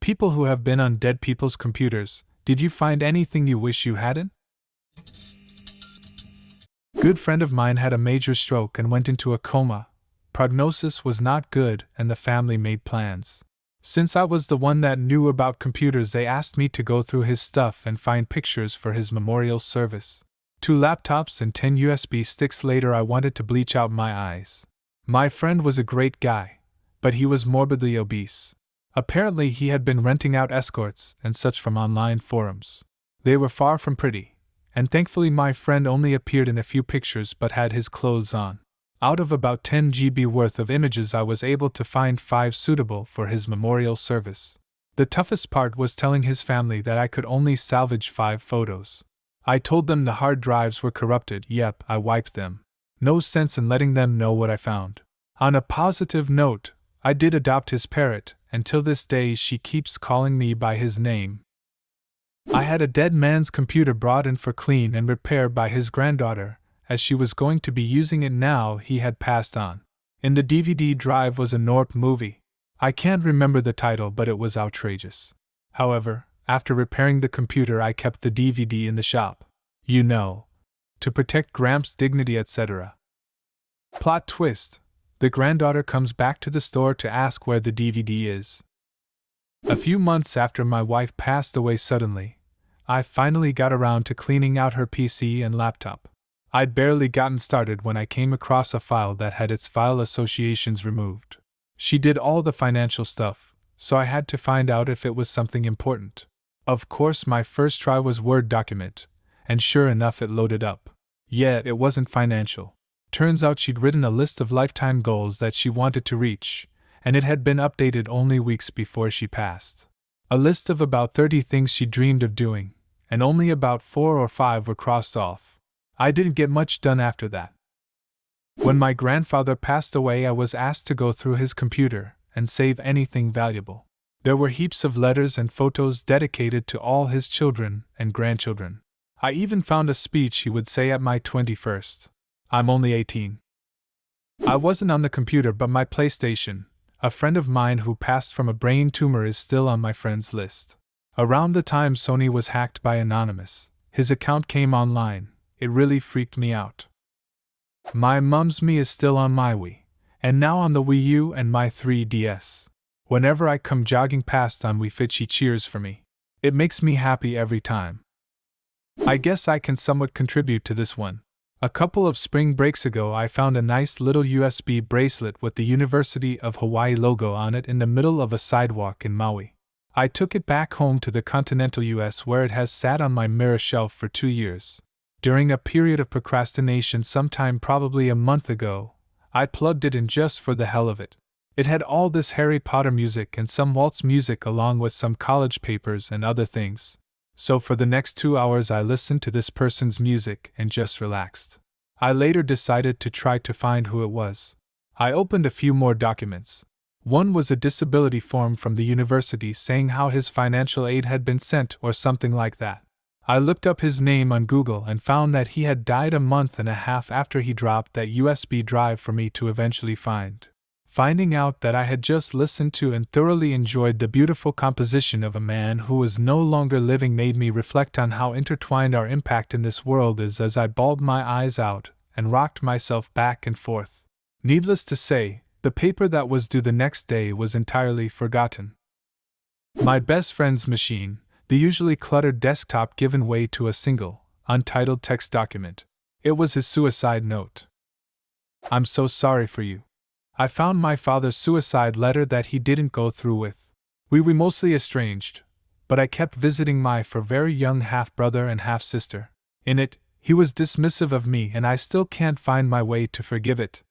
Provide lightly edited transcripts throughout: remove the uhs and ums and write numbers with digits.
people who have been on dead people's computers, did you find anything you wish you hadn't? Good friend of mine had a major stroke and went into a coma. Prognosis was not good and the family made plans. Since I was the one that knew about computers, they asked me to go through his stuff and find pictures for his memorial service. 2 laptops and 10 USB sticks later, I wanted to bleach out my eyes. My friend was a great guy, but he was morbidly obese. Apparently he had been renting out escorts and such from online forums. They were far from pretty, and thankfully my friend only appeared in a few pictures but had his clothes on. Out of about 10 GB worth of images, I was able to find 5 suitable for his memorial service. The toughest part was telling his family that I could only salvage 5 photos. I told them the hard drives were corrupted. Yep, I wiped them. No sense in letting them know what I found. On a positive note, I did adopt his parrot, and till this day she keeps calling me by his name. I had a dead man's computer brought in for clean and repair by his granddaughter, as she was going to be using it now he had passed on. In the DVD drive was a Norp movie. I can't remember the title, but it was outrageous. However, after repairing the computer, I kept the DVD in the shop. You know, to protect Gramps' dignity, etc. Plot twist: the granddaughter comes back to the store to ask where the DVD is. A few months after my wife passed away suddenly, I finally got around to cleaning out her PC and laptop. I'd barely gotten started when I came across a file that had its file associations removed. She did all the financial stuff, so I had to find out if it was something important. Of course, my first try was Word document, and sure enough it loaded up. Yet it wasn't financial. Turns out she'd written a list of lifetime goals that she wanted to reach, and it had been updated only weeks before she passed. A list of about 30 things she dreamed of doing, and only about 4 or 5 were crossed off. I didn't get much done after that. When my grandfather passed away, I was asked to go through his computer and save anything valuable. There were heaps of letters and photos dedicated to all his children and grandchildren. I even found a speech he would say at my 21st. I'm only 18. I wasn't on the computer, but my PlayStation. A friend of mine who passed from a brain tumor is still on my friends list. Around the time Sony was hacked by Anonymous, his account came online. It really freaked me out. My mum's Me is still on my Wii, and now on the Wii U and my 3DS. Whenever I come jogging past on Wii Fit, she cheers for me. It makes me happy every time. I guess I can somewhat contribute to this one. A couple of spring breaks ago, I found a nice little USB bracelet with the University of Hawaii logo on it in the middle of a sidewalk in Maui. I took it back home to the continental US, where it has sat on my mirror shelf for 2 years. During a period of procrastination sometime probably a month ago, I plugged it in just for the hell of it. It had all this Harry Potter music and some waltz music along with some college papers and other things. So for the next 2 hours I listened to this person's music and just relaxed. I later decided to try to find who it was. I opened a few more documents. One was a disability form from the university saying how his financial aid had been sent or something like that. I looked up his name on Google and found that he had died a month and a half after he dropped that USB drive for me to eventually find. Finding out that I had just listened to and thoroughly enjoyed the beautiful composition of a man who was no longer living made me reflect on how intertwined our impact in this world is as I bawled my eyes out and rocked myself back and forth. Needless to say, the paper that was due the next day was entirely forgotten. My best friend's machine, the usually cluttered desktop, given way to a single, untitled text document. It was his suicide note. I'm so sorry for you. I found my father's suicide letter that he didn't go through with. We were mostly estranged, but I kept visiting my very young half-brother and half-sister. In it, he was dismissive of me, and I still can't find my way to forgive it.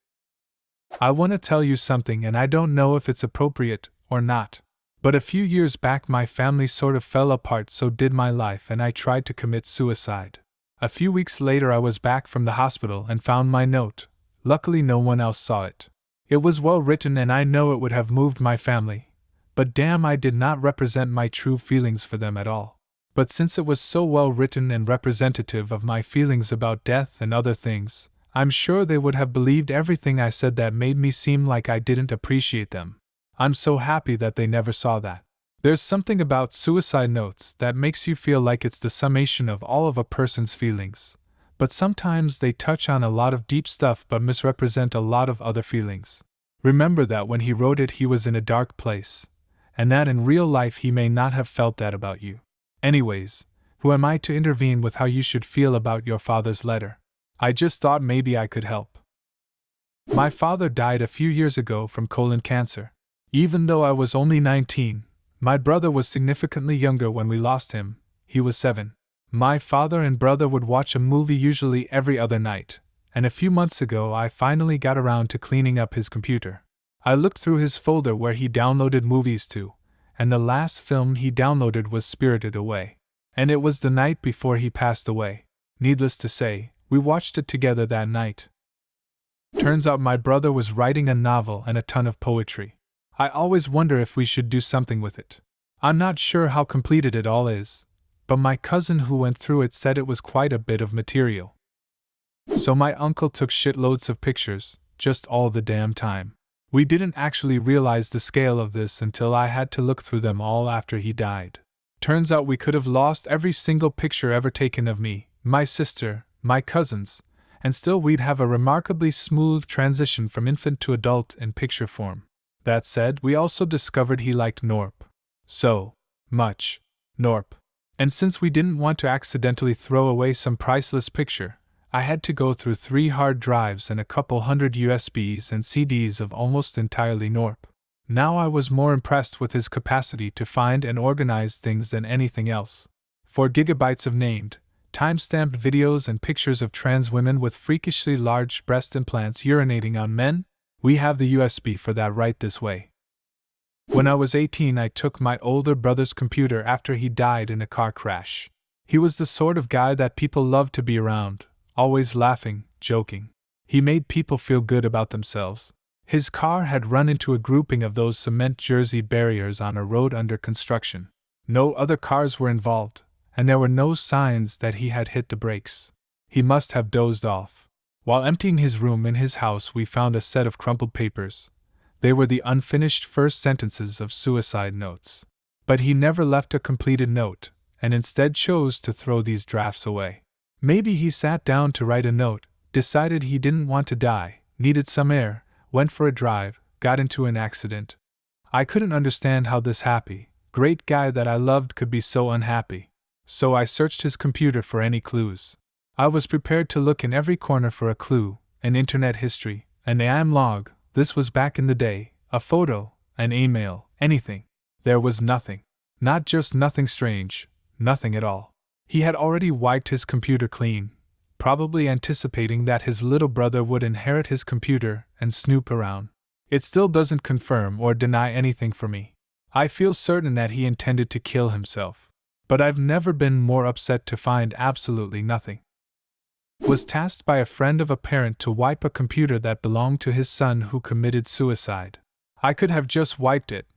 I want to tell you something, and I don't know if it's appropriate or not. But a few years back my family sort of fell apart, so did my life, and I tried to commit suicide. A few weeks later I was back from the hospital and found my note. Luckily no one else saw it. It was well written and I know it would have moved my family, but damn, I did not represent my true feelings for them at all. But since it was so well written and representative of my feelings about death and other things, I'm sure they would have believed everything I said that made me seem like I didn't appreciate them. I'm so happy that they never saw that. There's something about suicide notes that makes you feel like it's the summation of all of a person's feelings, but sometimes they touch on a lot of deep stuff but misrepresent a lot of other feelings. Remember that when he wrote it, he was in a dark place, and that in real life he may not have felt that about you. Anyways, who am I to intervene with how you should feel about your father's letter? I just thought maybe I could help. My father died a few years ago from colon cancer. Even though I was only 19, my brother was significantly younger when we lost him. He was 7. My father and brother would watch a movie usually every other night, and a few months ago I finally got around to cleaning up his computer. I looked through his folder where he downloaded movies to, and the last film he downloaded was Spirited Away. And it was the night before he passed away. Needless to say, we watched it together that night. Turns out my brother was writing a novel and a ton of poetry. I always wonder if we should do something with it. I'm not sure how completed it all is, but my cousin who went through it said it was quite a bit of material. So my uncle took shitloads of pictures, just all the damn time. We didn't actually realize the scale of this until I had to look through them all after he died. Turns out we could have lost every single picture ever taken of me, my sister, my cousins, and still we'd have a remarkably smooth transition from infant to adult in picture form. That said, we also discovered he liked Norp. So much. Norp. And since we didn't want to accidentally throw away some priceless picture, I had to go through 3 hard drives and a couple hundred USBs and CDs of almost entirely Norp. Now I was more impressed with his capacity to find and organize things than anything else. 4 gigabytes of named, time-stamped videos and pictures of trans women with freakishly large breast implants urinating on men? We have the USB for that right this way. When I was 18, I took my older brother's computer after he died in a car crash. He was the sort of guy that people loved to be around, always laughing, joking. He made people feel good about themselves. His car had run into a grouping of those cement jersey barriers on a road under construction. No other cars were involved, and there were no signs that he had hit the brakes. He must have dozed off. While emptying his room in his house, we found a set of crumpled papers. They were the unfinished first sentences of suicide notes. But he never left a completed note, and instead chose to throw these drafts away. Maybe he sat down to write a note, decided he didn't want to die, needed some air, went for a drive, got into an accident. I couldn't understand how this happy, great guy that I loved could be so unhappy. So I searched his computer for any clues. I was prepared to look in every corner for a clue, an internet history, an AM log, this was back in the day, a photo, an email, anything. There was nothing. Not just nothing strange, nothing at all. He had already wiped his computer clean, probably anticipating that his little brother would inherit his computer and snoop around. It still doesn't confirm or deny anything for me. I feel certain that he intended to kill himself. But I've never been more upset to find absolutely nothing. Was tasked by a friend of a parent to wipe a computer that belonged to his son who committed suicide. I could have just wiped it,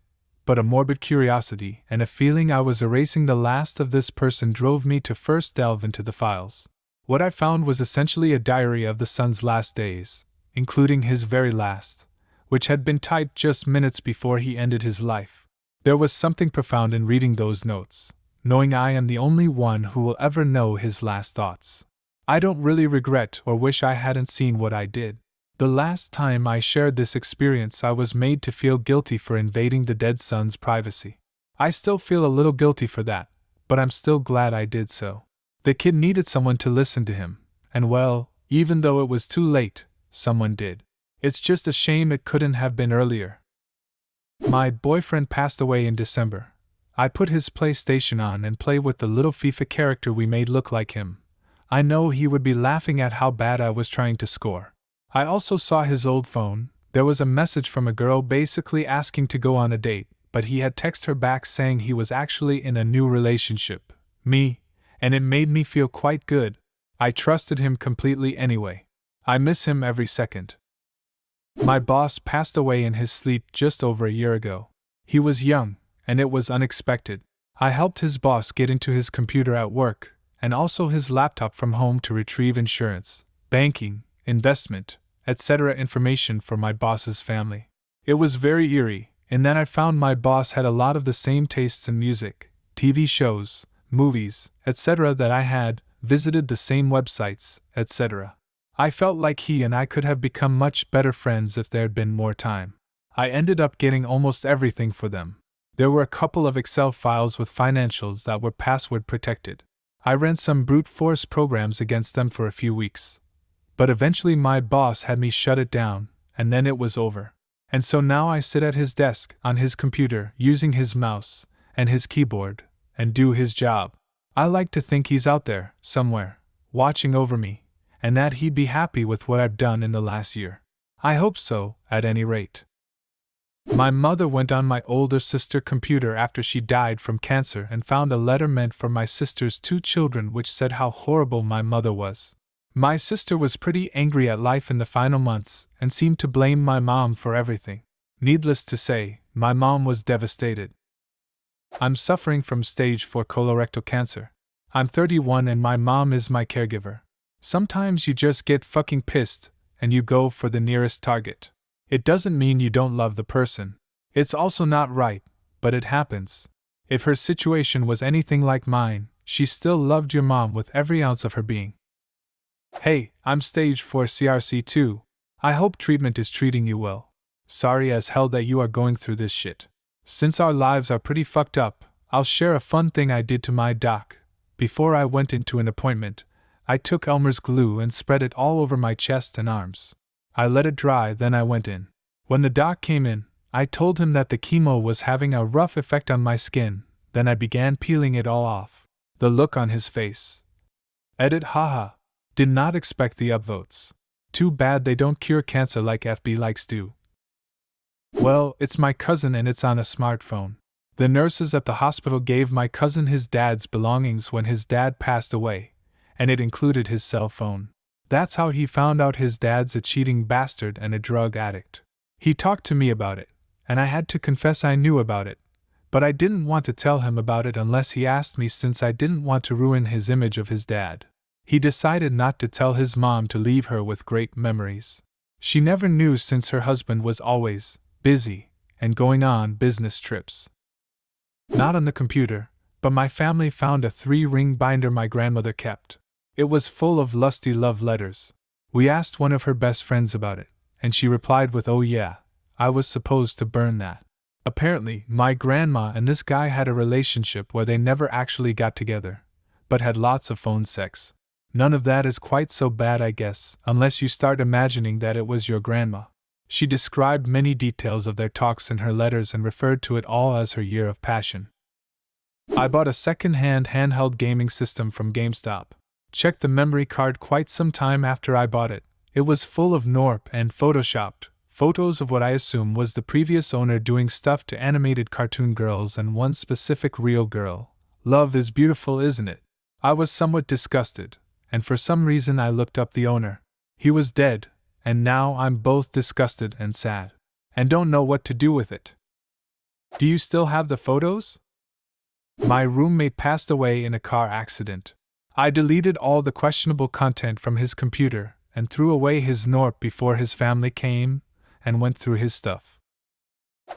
but a morbid curiosity and a feeling I was erasing the last of this person drove me to first delve into the files. What I found was essentially a diary of the son's last days, including his very last, which had been typed just minutes before he ended his life. There was something profound in reading those notes, knowing I am the only one who will ever know his last thoughts. I don't really regret or wish I hadn't seen what I did. The last time I shared this experience, I was made to feel guilty for invading the dead son's privacy. I still feel a little guilty for that, but I'm still glad I did so. The kid needed someone to listen to him, and well, even though it was too late, someone did. It's just a shame it couldn't have been earlier. My boyfriend passed away in December. I put his PlayStation on and played with the little FIFA character we made look like him. I know he would be laughing at how bad I was trying to score. I also saw his old phone. There was a message from a girl basically asking to go on a date, but he had texted her back saying he was actually in a new relationship, me, and it made me feel quite good. I trusted him completely anyway. I miss him every second. My boss passed away in his sleep just over a year ago. He was young, and it was unexpected. I helped his boss get into his computer at work, and also his laptop from home to retrieve insurance, banking, investment, etc. information for my boss's family. It was very eerie, In that I found my boss had a lot of the same tastes in music, TV shows, movies, etc. that I had, visited the same websites, etc. I felt like he and I could have become much better friends if there had been more time. I ended up getting almost everything for them. There were a couple of Excel files with financials that were password protected. I ran some brute force programs against them for a few weeks. But eventually my boss had me shut it down, and then it was over. And so now I sit at his desk, on his computer, using his mouse and his keyboard, and do his job. I like to think he's out there, somewhere, watching over me, and that he'd be happy with what I've done in the last year. I hope so, at any rate. My mother went on my older sister's computer after she died from cancer and found a letter meant for my sister's 2 children which said how horrible my mother was. My sister was pretty angry at life in the final months and seemed to blame my mom for everything. Needless to say, my mom was devastated. I'm suffering from stage 4 colorectal cancer. I'm 31 and my mom is my caregiver. Sometimes you just get fucking pissed and you go for the nearest target. It doesn't mean you don't love the person. It's also not right, but it happens. If her situation was anything like mine, she still loved your mom with every ounce of her being. Hey, I'm stage 4 CRC too. I hope treatment is treating you well. Sorry as hell that you are going through this shit. Since our lives are pretty fucked up, I'll share a fun thing I did to my doc. Before I went into an appointment, I took Elmer's glue and spread it all over my chest and arms. I let it dry, then I went in. When the doc came in, I told him that the chemo was having a rough effect on my skin, then I began peeling it all off. The look on his face. Edit haha. Did not expect the upvotes. Too bad they don't cure cancer like FB likes to. Well, it's my cousin and it's on a smartphone. The nurses at the hospital gave my cousin his dad's belongings when his dad passed away, and it included his cell phone. That's how he found out his dad's a cheating bastard and a drug addict. He talked to me about it, and I had to confess I knew about it, but I didn't want to tell him about it unless he asked me since I didn't want to ruin his image of his dad. He decided not to tell his mom to leave her with great memories. She never knew since her husband was always busy and going on business trips. Not on the computer, but my family found a 3-ring binder my grandmother kept. It was full of lusty love letters. We asked one of her best friends about it, and she replied with, "Oh yeah, I was supposed to burn that." Apparently, my grandma and this guy had a relationship where they never actually got together, but had lots of phone sex. None of that is quite so bad, I guess, unless you start imagining that it was your grandma. She described many details of their talks in her letters and referred to it all as her year of passion. I bought a second-hand handheld gaming system from GameStop. Checked the memory card quite some time after I bought it. It was full of NORP and photoshopped photos of what I assume was the previous owner doing stuff to animated cartoon girls and one specific real girl. Love is beautiful, isn't it? I was somewhat disgusted, and for some reason I looked up the owner. He was dead, and now I'm both disgusted and sad, and don't know what to do with it. Do you still have the photos? My roommate passed away in a car accident. I deleted all the questionable content from his computer and threw away his NORP before his family came and went through his stuff.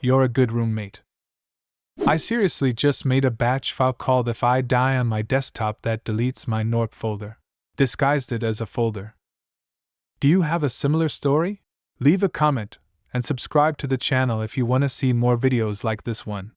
You're a good roommate. I seriously just made a batch file called If I Die on my desktop that deletes my NORP folder. Disguised it as a folder. Do you have a similar story? Leave a comment and subscribe to the channel if you want to see more videos like this one.